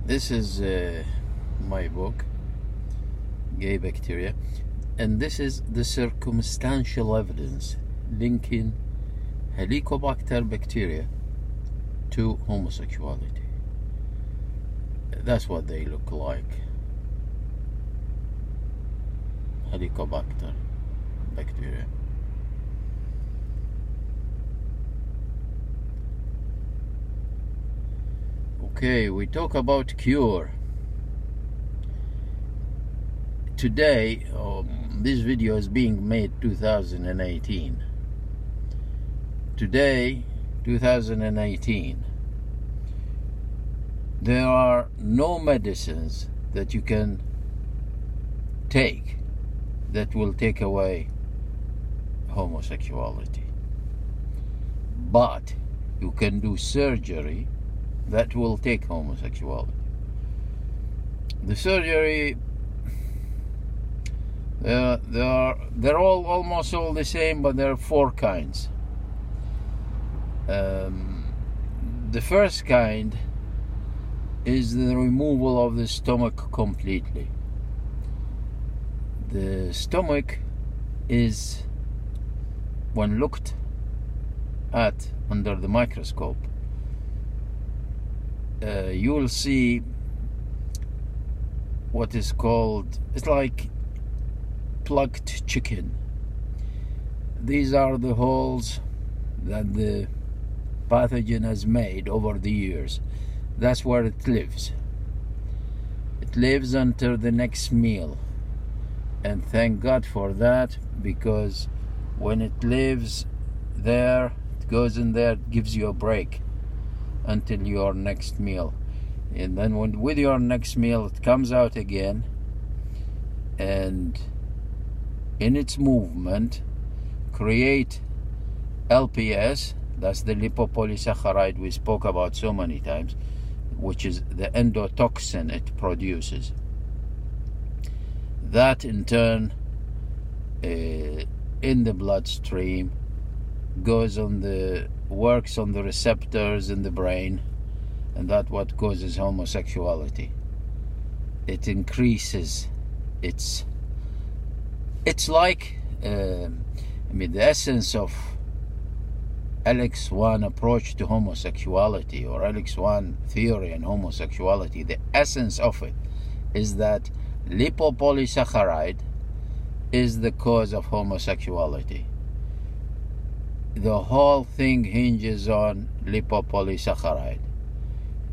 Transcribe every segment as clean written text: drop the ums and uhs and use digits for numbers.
This is my book, Gay Bacteria, and this is the circumstantial evidence linking Helicobacter bacteria to homosexuality. That's what they look like. Helicobacter bacteria. Okay, we talk about cure. Today, this video is being made 2018. Today, 2018, there are no medicines that you can take that will take away homosexuality. But you can do surgery that will take homosexuality. The surgery, they're all almost all the same, but there are four kinds. The first kind is the removal of the stomach completely. The stomach is, when looked at under the microscope, you will see what is called, it's like plucked chicken. These are the holes that the pathogen has made over the years. That's where it lives. It lives until the next meal. And thank God for that, because when it lives there, it goes in there, it gives you a break until your next meal. And then with your next meal, it comes out again, and in its movement create LPS. That's the lipopolysaccharide we spoke about so many times, which is the endotoxin it produces. That in turn, in the bloodstream, works on the receptors in the brain, and that's what causes homosexuality. It increases it's like the essence of LX1 approach to homosexuality, or LX1 theory and homosexuality. The essence of it is that lipopolysaccharide is the cause of homosexuality. The whole thing hinges on lipopolysaccharide.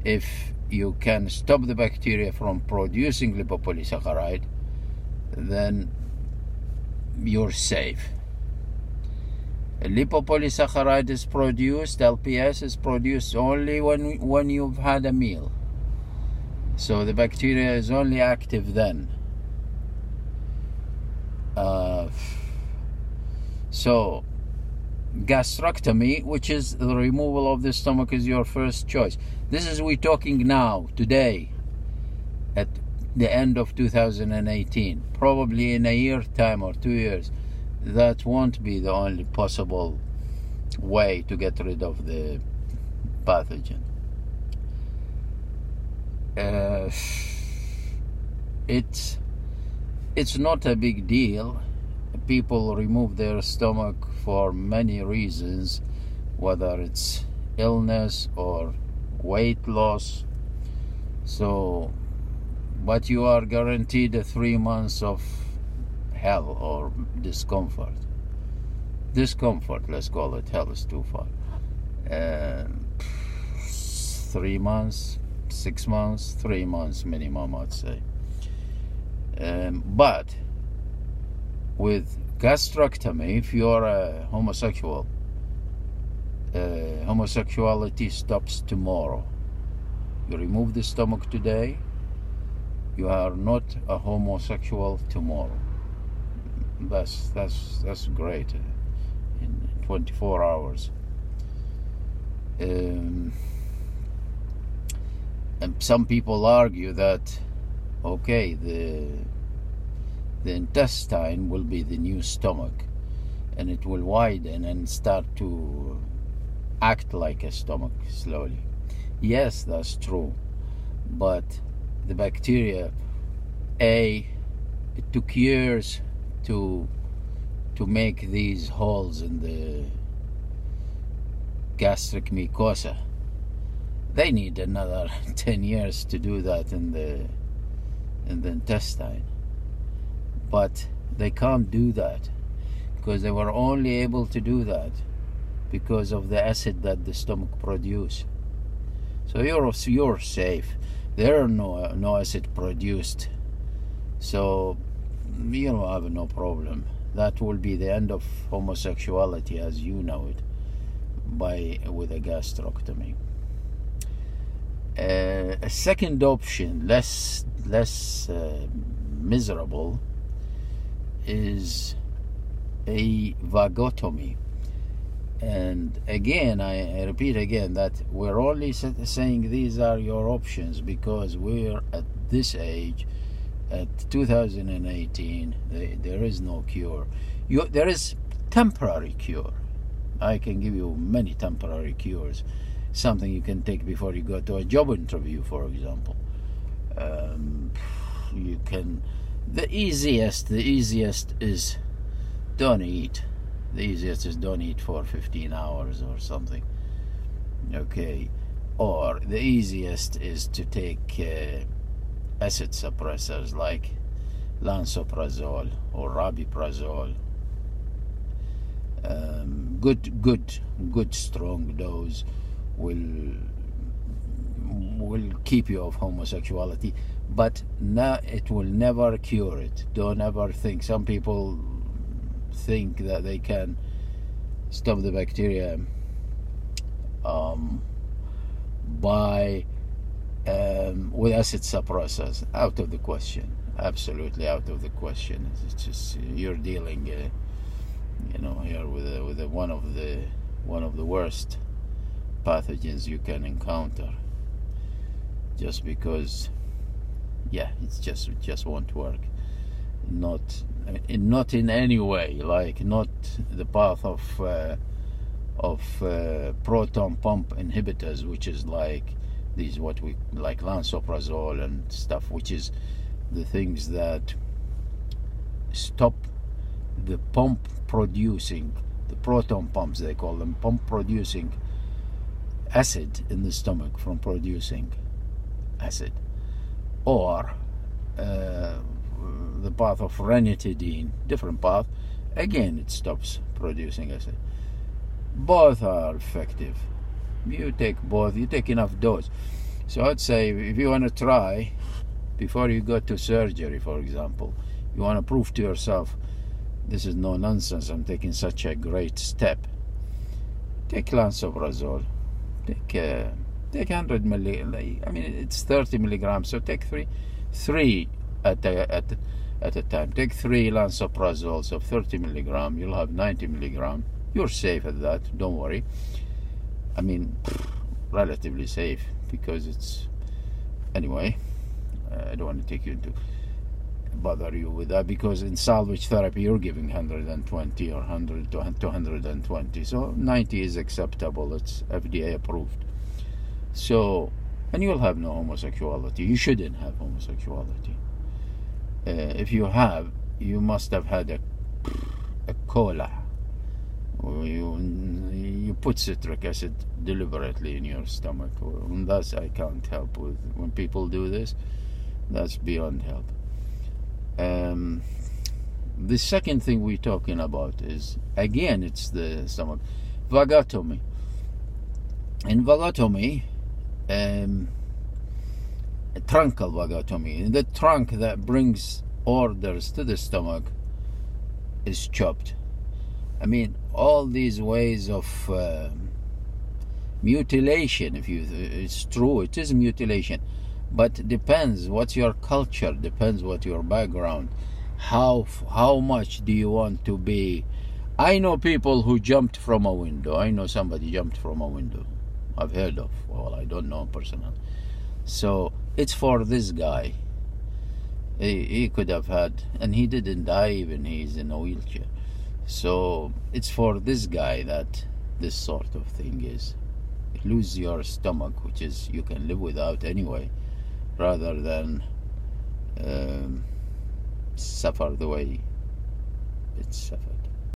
If you can stop the bacteria from producing lipopolysaccharide, then you're safe. Lipopolysaccharide is produced, LPS is produced only when you've had a meal. So the bacteria is only active then. So gastrectomy, which is the removal of the stomach, is your first choice. This is we're talking now, today, at the end of 2018. Probably in a year's time or 2 years, that won't be the only possible way to get rid of the pathogen. It's not a big deal. People remove their stomach for many reasons, whether it's illness or weight loss. So, but you are guaranteed 3 months of hell or discomfort. Let's call it. Hell is too far. 3 months, 6 months, 3 months minimum, I'd say. But with gastrectomy, if you're a homosexual, homosexuality stops tomorrow. You remove the stomach today, you are not a homosexual tomorrow. That's great. In 24 hours. And some people argue that, okay, the intestine will be the new stomach, and it will widen and start to act like a stomach slowly. Yes, that's true. but the bacteria, it took years to make these holes in the gastric mucosa. They need another 10 years to do that in the intestine, but they can't do that because they were only able to do that because of the acid that the stomach produce. So you're safe. There are no acid produced, so you don't have no problem. That will be the end of homosexuality as you know it with a gastrectomy. A second option, less miserable, is a vagotomy. And again, I repeat again that we're only saying these are your options because we're at this age, at 2018. There is no cure. There is temporary cure. I can give you many temporary cures. Something you can take before you go to a job interview, for example. You can. The easiest is don't eat. The easiest is don't eat for 15 hours or something. Okay. Or the easiest is to take acid suppressors like lansoprazole or rabiprazole. Good strong dose will keep you off homosexuality, but it will never cure it. Don't ever think. Some people think that they can stop the bacteria with acid suppressors. Out of the question. Absolutely out of the question. It's just you're dealing here with one of the worst pathogens you can encounter, just because it just won't work. Not in any way, like not the path of proton pump inhibitors, which is like these what we like lansoprazole and stuff, which is the things that stop the pump producing, the proton pumps they call them, pump producing acid in the stomach from producing acid, or the path of ranitidine, different path, again it stops producing acid. Both are effective. You take both, you take enough dose. So I'd say if you want to try, before you go to surgery, for example, you want to prove to yourself this is no nonsense, I'm taking such a great step, take lansoprazole. Take 100 milligrams. I mean, it's 30 milligrams, so take three at a time. Take 3 lansoprazoles of 30 milligrams. You'll have 90 milligrams. You're safe at that. Don't worry. I mean, relatively safe because it's anyway. I don't want to take you into bother you with that, because in salvage therapy you're giving 120 or 100 to 220, so 90 is acceptable. It's FDA approved. So, and you'll have no homosexuality. You shouldn't have homosexuality. If you have, you must have had a cola, or you put citric acid deliberately in your stomach, and that's I can't help with. When people do this, that's beyond help. The second thing we're talking about is, again, it's the stomach, vagotomy. In vagotomy, truncal vagotomy, the trunk that brings orders to the stomach is chopped. I mean, all these ways of mutilation, it's true, it is mutilation, but depends what's your culture, depends what your background, how much do you want to be. I know people who jumped from a window. I know somebody jumped from a window. I've heard of, well, I don't know personally. So it's for this guy. He could have had, and he didn't die even, he's in a wheelchair. So it's for this guy that this sort of thing is. Lose your stomach, which is you can live without anyway, rather than suffer the way it's suffered.